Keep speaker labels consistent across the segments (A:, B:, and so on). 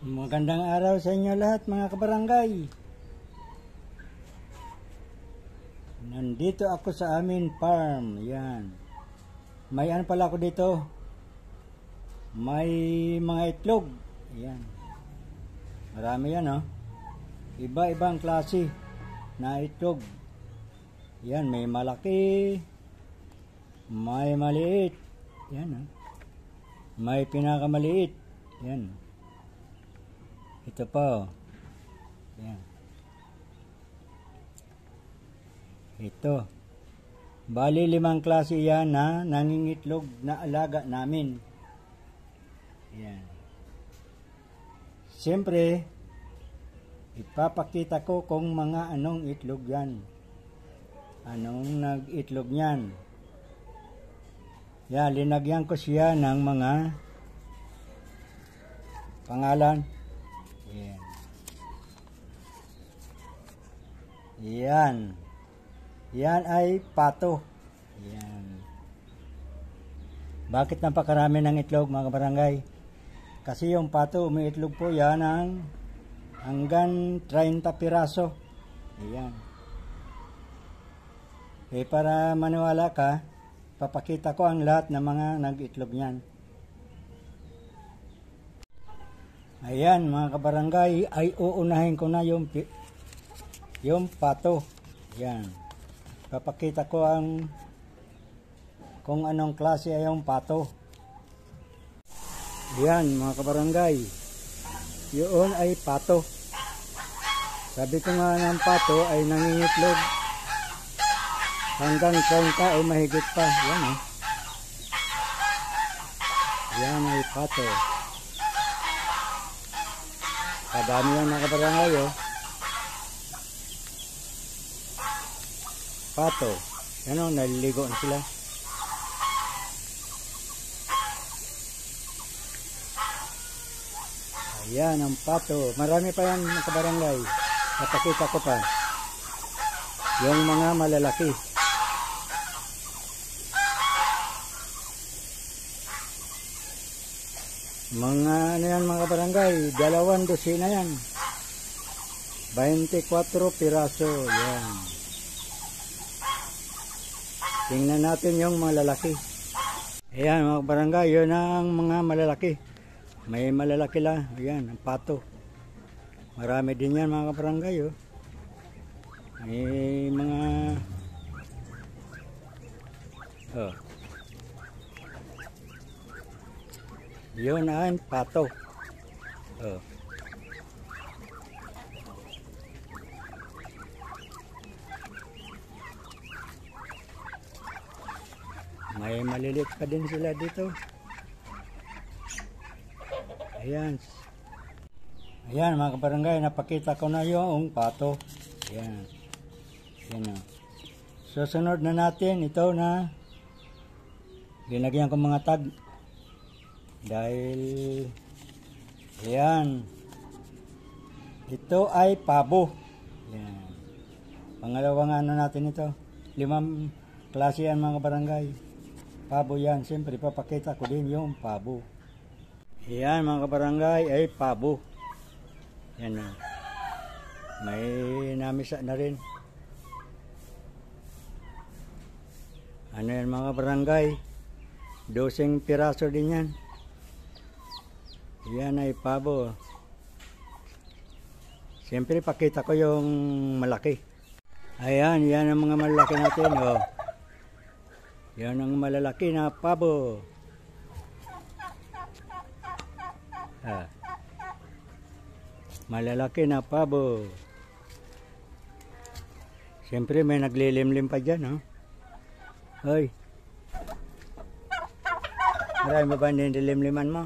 A: Magandang araw sa inyo lahat mga kabarangay. Nandito ako sa amin farm. Yan. May ano pala ako dito. May mga itlog. Yan. Marami yan, oh. Iba-ibang klase na itlog. Yan, may malaki, may maliit. Yan, oh. May pinakamaliit. Yan. Ito pa, oh. Yan. Ito. Bali 5 klase yan na nangingitlog na alaga namin. Yan. Siyempre, ipapakita ko kung mga anong itlog yan. Anong nag-itlog yan. Yan, linagyan ko siya ng mga pangalan. Yan. Yan. Yan ay pato. Yan. Bakit napakarami ng itlog mga kabarangay? Kasi yung pato, may itlog po yan ng hanggang 30 piraso. Yan. Eh para maniwala ka, papakita ko ang lahat ng mga nag-itlog niyan. Ayan mga kabarangay, ay uunahin ko na yung pato. Yan. Papakita ko ang kung anong klase ay yung pato. Yan mga kabarangay, yun ay pato. Sabi ko nga ng pato ay nangingitlog hanggang 30 o mahigit pa. Yan, oh. Yan ay pato. Kadami yan mga kabarangay, oh. Pato. Yan, oh, naliligo na sila. Ayan ang pato. Marami pa yan mga kabarangay. Napakita ko pa. Yung mga malalaki. Mga ano yan mga kabarangay, 2 dosina yan. 24 piraso. Yan. Tingnan natin yung mga lalaki. Ayan mga kabarangay, yun ang mga malalaki. May malalaki lang. Ayan, ang pato. Marami din yan mga kabarangay, oh. May mga oh. Yun ang pato. Oh. May maliliit pa din sila dito. Ayan. Ayan mga kabarangay, napakita ko na yung pato. Ayan. Ayan, oh. Susunod na natin ito na linagyan ko mga tag. Dahil ayan, ito ay pabo. Ayan. Pangalawang ano natin ito, 5 klase yan mga barangay. Pabo yan. Siyempre papakita ko din yung pabo. Ayan mga kabarangay ay pabo. Yan na. May namisa na rin. Ano yan mga barangay, 12 piraso din yan. Yan ay pabo. Siyempre pakita ko yung malaki. Ayan, yan ang mga malaki natin, oh. Yan ang malalaki na pabo. Ah. Malalaki na pabo. Siyempre may naglilimlim pa dyan, oh. Hoy. Marami ba nilimliman mo?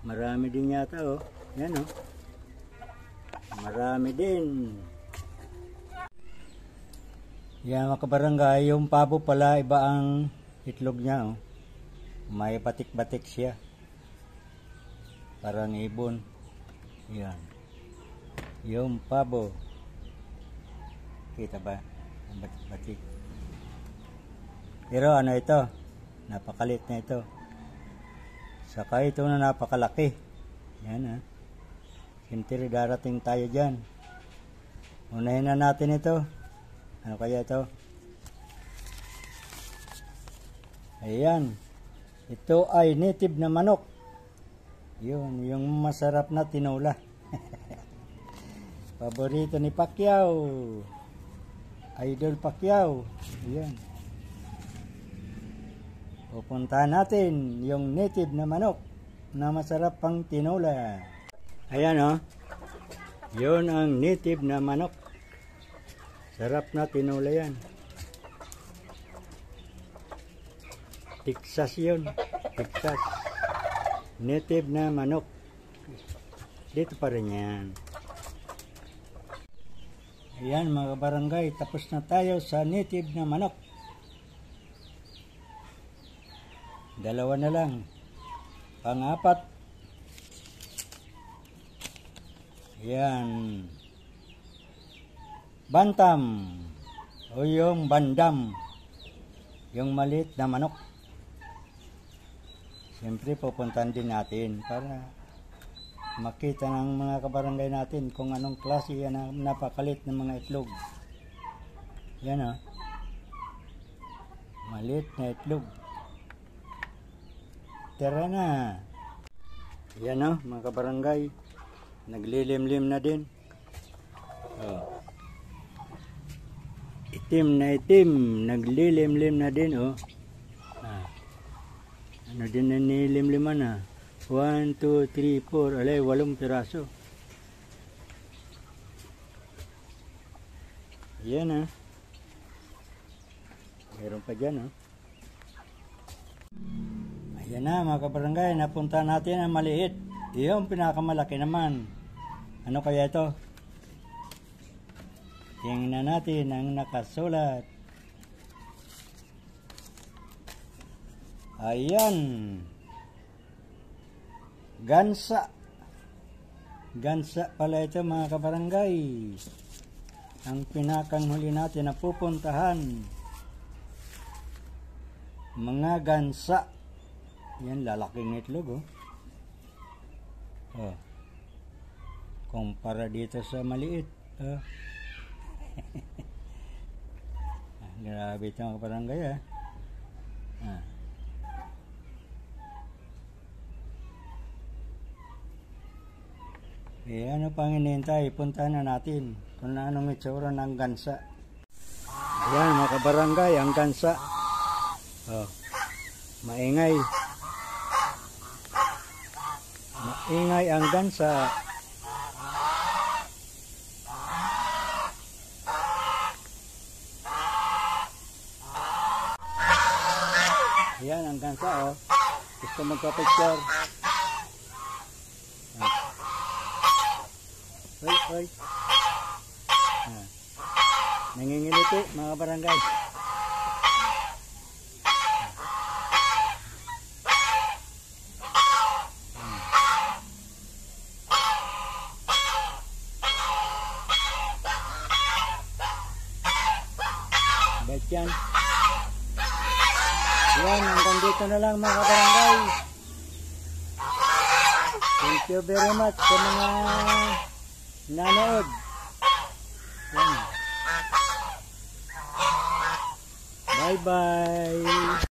A: Marami din yata, oh. Yan, oh. Marami din. Yan mga kabarangay, yung pabo pala iba ang itlog niya, oh. May batik-batik siya. Parang ibon. Yan. Yung pabo. Kita ba? Ang batik-batik. Pero ano ito? Napakalit na ito. Saka ito na napakalaki. Yan ha. Siyempre darating tayo dyan. Unahin na natin ito. Ano kaya ito? Ayan. Ito ay native na manok. Yun, yung masarap na tinola. Paborito ni Pacquiao. Idol Pacquiao. Ayan. Pupuntahan natin yung native na manok na masarap pang tinola. Ayan o. Yun ang native na manok. Sarap na tinola yan. Texas yun. Texas. Native na manok. Dito pa rin yan. Ayan mga barangay. Tapos na tayo sa native na manok. Dalawa na lang. Pang-apat. Ayan. Bantam. O yung bandam. Yung maliit na manok. Siyempre pupuntahan din natin para makita ng mga kabarangay natin kung anong klase yan ang napakalit ng mga itlog. Yan o. Maliit na itlog. Tara na. Yan o mga kabarangay. Naglilimlim na din. Oh. Itim na itim. Naglilimlim na din o. Ano din na nilimliman na. 1, 2, 3, 4. Alay, 8 piraso. Yan ha. Meron pa dyan ha. Ayan na mga kabarangay. Napunta natin ang maliit. Yung pinakamalaki naman. Ano kaya ito? Tingnan natin ang nakasulat. Ayan. Gansa. Gansa pala ito mga kabarangay. Ang pinakang huli natin na pupuntahan. Mga gansa. Yan, lalaking itlog oh. Oh. Kumpara dito sa maliit. Oh. Grabe ito mga kabarangay ah. Ah. Ano pang hinihintay? Punta na natin kung anong itsura ng gansa. Ayan mga kabarangay, ang gansa. Oh, maingay. Maingay ang gansa. Ayan ang gansa oh. Gusto magpa-picture. Oy. Nangingiliti mga barangay. Ba't yan? Yan, hanggang dito na lang mga barangay. Thank you very much sa mga nanood. Bye bye.